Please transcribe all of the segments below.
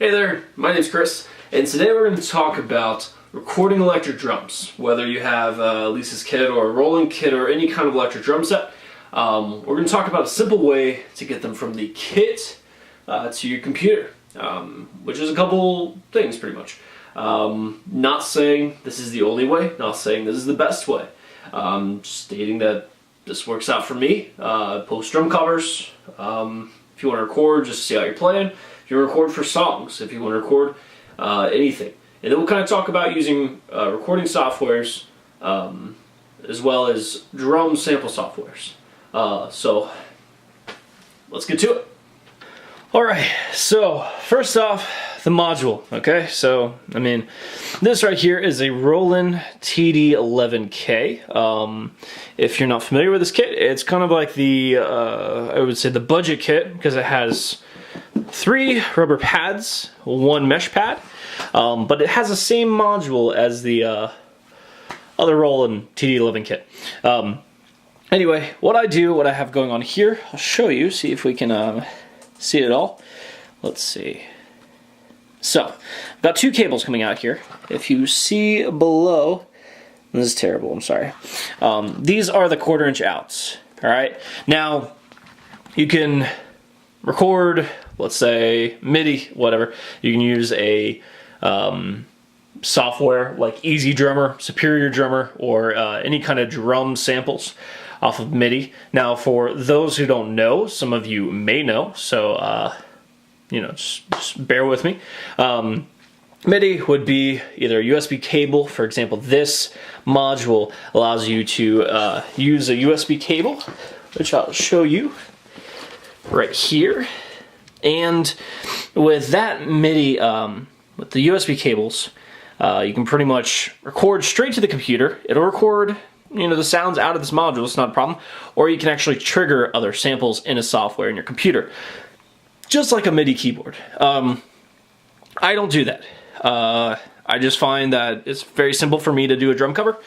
Hey there, my name's Chris, and today we're going to talk about recording electric drums. Whether you have Lisa's kit or a Roland kit or any kind of electric drum set, we're going to talk about a simple way to get them from the kit to your computer, which is a couple things pretty much. Not saying this is the only way, not saying this is the best way, just stating that this works out for me. Post drum covers, if you want to record just to see how you're playing. If you record for songs, if you want to record anything. And then we'll kind of talk about using recording softwares as well as drum sample softwares. So let's get to it. Alright, so first off, the module, okay? So, I mean, this right here is a Roland TD11K. If you're not familiar with this kit, it's kind of like the, I would say the budget kit, because it has 3 rubber pads, 1 mesh pad, but it has the same module as the other Roland TD11 kit. Anyway, what I have going on here, I'll show you, see if we can see it all. Let's see. So, I've got 2 cables coming out here. If you see below, this is terrible, I'm sorry. These are the 1/4 inch outs, alright? Now, you can record, let's say, MIDI, whatever. You can use a software like Easy Drummer, Superior Drummer, or any kind of drum samples off of MIDI. Now, for those who don't know, some of you may know, so you know, just bear with me. MIDI would be either a USB cable. For example, this module allows you to use a USB cable, which I'll show you right here. And with that MIDI, with the USB cables, you can pretty much record straight to the computer. It'll record, you know, the sounds out of this module, it's not a problem. Or you can actually trigger other samples in a software in your computer, just like a MIDI keyboard. I don't do that. I just find that it's very simple for me to do a drum cover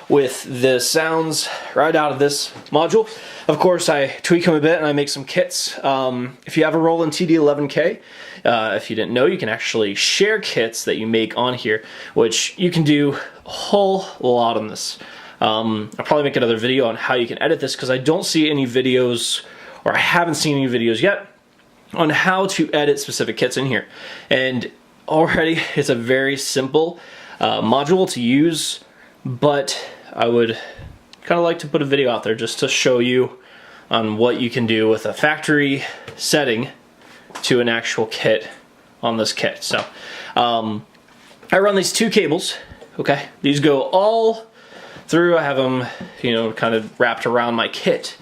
with the sounds right out of this module. Of course, I tweak them a bit and I make some kits. If you have a Roland TD11K, if you didn't know, you can actually share kits that you make on here, which you can do a whole lot on this. I'll probably make another video on how you can edit this, because I don't see any videos, or I haven't seen any videos yet, on how to edit specific kits in here. And already it's a very simple module to use, but I would kind of like to put a video out there just to show you on what you can do with a factory setting to an actual kit on this kit. So I run these 2 cables, okay? These go all through. I have them, you know, kind of wrapped around my kit.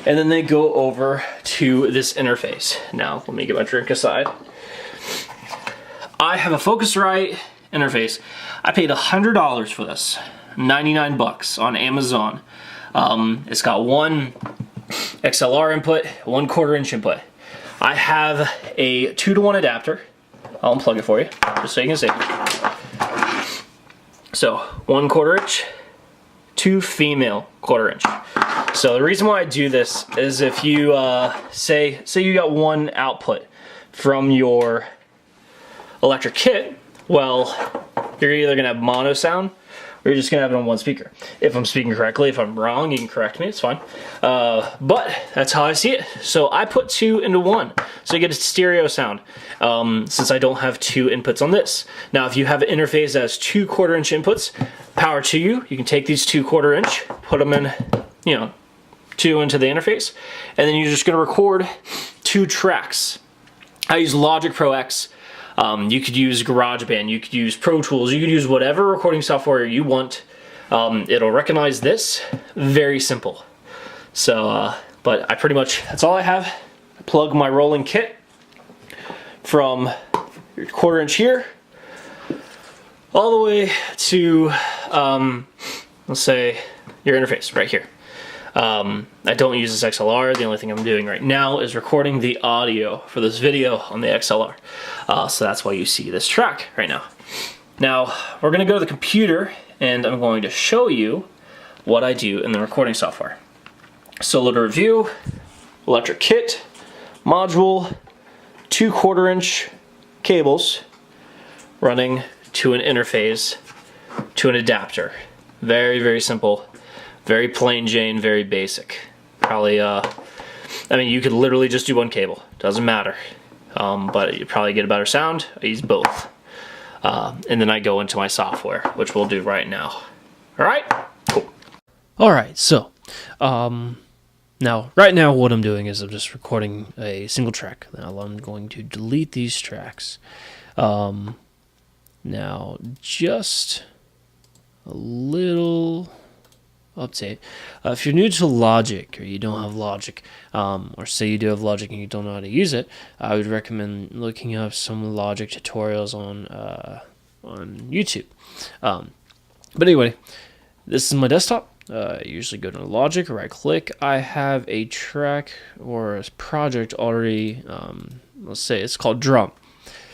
And then they go over to this interface. Now, let me get my drink aside. I have a Focusrite interface. I paid $100 for this, 99 bucks on Amazon. It's got 1 XLR input, 1 1/4 inch input. I have a 2-to-1 adapter. I'll unplug it for you, just so you can see. So, 1 1/4 inch, 2 female 1/4 inch. So the reason why I do this is if you say you got 1 output from your electric kit, well, you're either gonna have mono sound or you're just gonna have it on 1 speaker. If I'm speaking correctly, if I'm wrong, you can correct me, it's fine. But that's how I see it. So I put 2 into 1, so you get a stereo sound, since I don't have 2 inputs on this. Now, if you have an interface that has 2 1/4 inch inputs, power to you. You can take these 2 1/4 inch, put them in, you know, 2 into the interface, and then you're just gonna record 2 tracks. I use Logic Pro X. You could use GarageBand, you could use Pro Tools, you could use whatever recording software you want. It'll recognize this. Very simple. So, but I pretty much, that's all I have. I plug my Roland kit from your 1/4 inch here, all the way to, let's say, your interface right here. I don't use this XLR. The only thing I'm doing right now is recording the audio for this video on the XLR. So that's why you see this track right now. Now, we're going to go to the computer, and I'm going to show you what I do in the recording software. Solo to review, electric kit, module, 2 1/4 inch, cables running to an interface to an adapter. Very, very simple, very plain Jane, very basic. Probably, I mean, you could literally just do one cable, doesn't matter. But you probably get a better sound. I use both. And then I go into my software, which we'll do right now. All right, cool. All right, so right now what I'm doing is I'm just recording a single track. Now I'm going to delete these tracks. Now, just a little update. If you're new to Logic, or you don't have Logic, or say you do have Logic and you don't know how to use it, I would recommend looking up some Logic tutorials on YouTube. But anyway, this is my desktop. I usually go to Logic, right click. I have a track or a project already, let's say it's called Drum.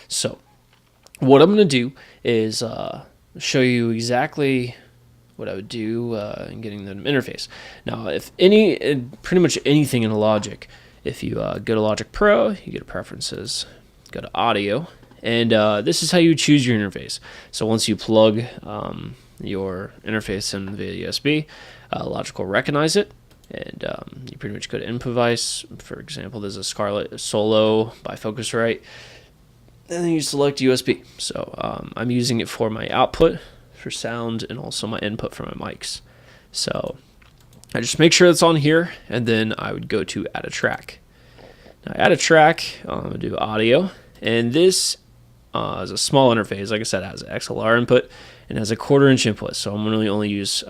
So what I'm going to do is show you exactly what I would do in getting the interface. Now, pretty much anything in Logic, if you go to Logic Pro, you go to Preferences, go to Audio, and this is how you choose your interface. So once you plug your interface in via USB, Logic will recognize it, and you pretty much go to Input Device. For example, there's a Scarlett Solo by Focusrite, and then you select USB. So I'm using it for my output for sound and also my input for my mics. So I just make sure it's on here, and then I would go to Add a Track. Now, Add a Track, I'm going to do Audio, and this is a small interface. Like I said, it has an XLR input and has a 1/4" input, so I'm going to only use 2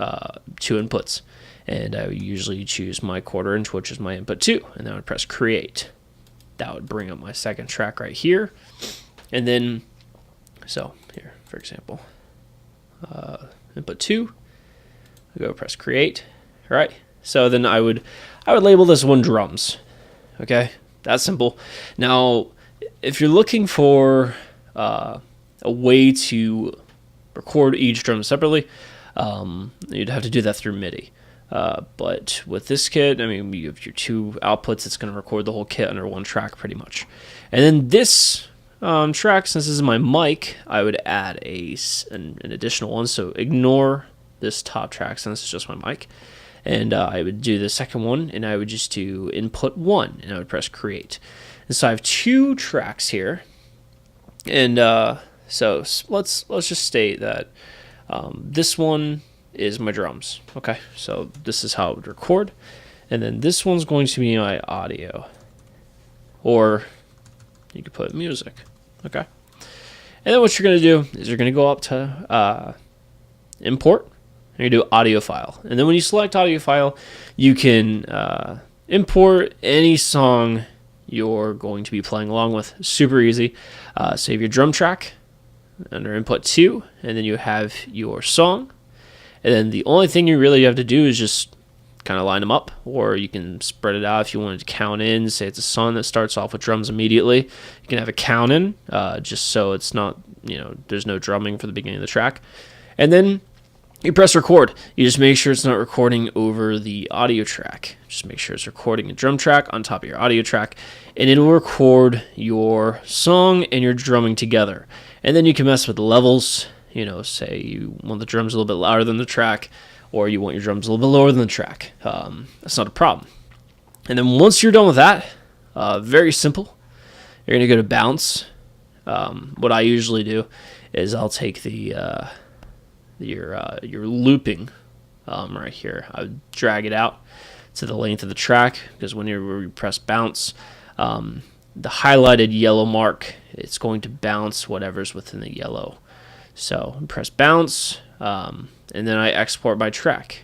inputs. And I would usually choose my 1/4", which is my input 2, and then I would press Create. That would bring up my second track right here. And then, so here, for example, input 2, I go press Create. All right, so then I would label this one drums. Okay, that's simple. Now, if you're looking for a way to record each drum separately, you'd have to do that through MIDI. But with this kit, I mean, you have your 2 outputs. It's going to record the whole kit under one track pretty much. And then this track, since this is my mic, I would add an additional one. So ignore this top track since it's just my mic. And I would do the second one, and I would just do input 1, and I would press Create. And so I have 2 tracks here. And so let's just state that this one is my drums. Okay, so this is how it would record. And then this one's going to be my audio. Or you could put music. Okay. And then what you're going to do is you're going to go up to Import, and you do Audio File. And then when you select Audio File, you can import any song you're going to be playing along with. Super easy. Save your drum track under Input 2, and then you have your song. And then the only thing you really have to do is just kind of line them up, or you can spread it out if you wanted to count in. Say it's a song that starts off with drums immediately. You can have a count in, just so it's not, there's no drumming for the beginning of the track. And then you press record. You just make sure it's not recording over the audio track. Just make sure it's recording a drum track on top of your audio track, and it'll record your song and your drumming together. And then you can mess with the levels. Say you want the drums a little bit louder than the track, or you want your drums a little bit lower than the track. That's not a problem. And then once you're done with that, very simple. You're going to go to Bounce. What I usually do is I'll take your looping right here. I would drag it out to the length of the track, because when you press Bounce, the highlighted yellow mark, it's going to bounce whatever's within the yellow. So press Bounce, and then I export by track.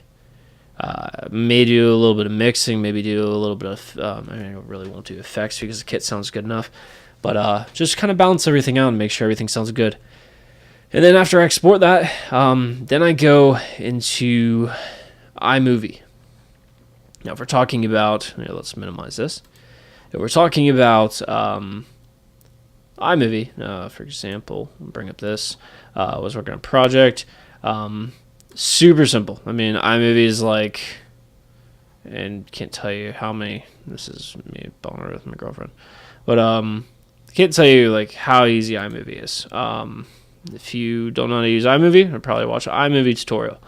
May do a little bit of mixing, maybe do a little bit of, I really won't do effects because the kit sounds good enough, but just kind of balance everything out and make sure everything sounds good. And then after I export that, then I go into iMovie. Now, if we're talking about, let's minimize this. If we're talking about iMovie, for example, I'll bring up this. I was working on a project. Super simple. I mean, iMovie is like, and can't tell you how many. This is me boner with my girlfriend, but can't tell you like how easy iMovie is. If you don't know how to use iMovie, I'd probably watch an iMovie tutorial.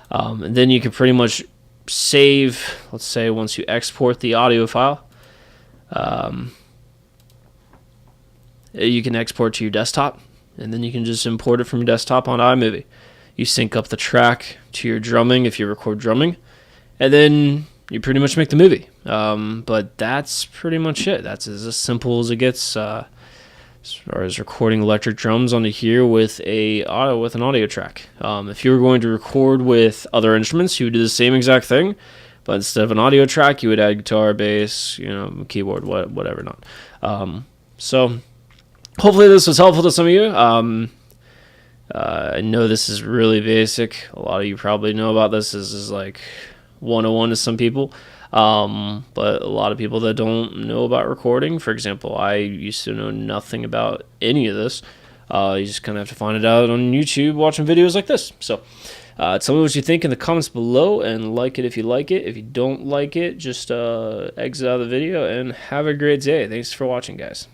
And then you can pretty much save, let's say once you export the audio file, you can export to your desktop, and then you can just import it from your desktop on iMovie. You sync up the track to your drumming if you record drumming, and then you pretty much make the movie. But that's pretty much it. That's as simple as it gets as far as recording electric drums onto here with an audio track. If you were going to record with other instruments, you would do the same exact thing, but instead of an audio track, you would add guitar, bass, keyboard, whatever not. So hopefully this was helpful to some of you. I know this is really basic. A lot of you probably know about this. This is like 101 to some people. But a lot of people that don't know about recording, for example, I used to know nothing about any of this. You just kind of have to find it out on YouTube watching videos like this. So tell me what you think in the comments below, and like it if you like it. If you don't like it, just exit out of the video, and have a great day. Thanks for watching, guys.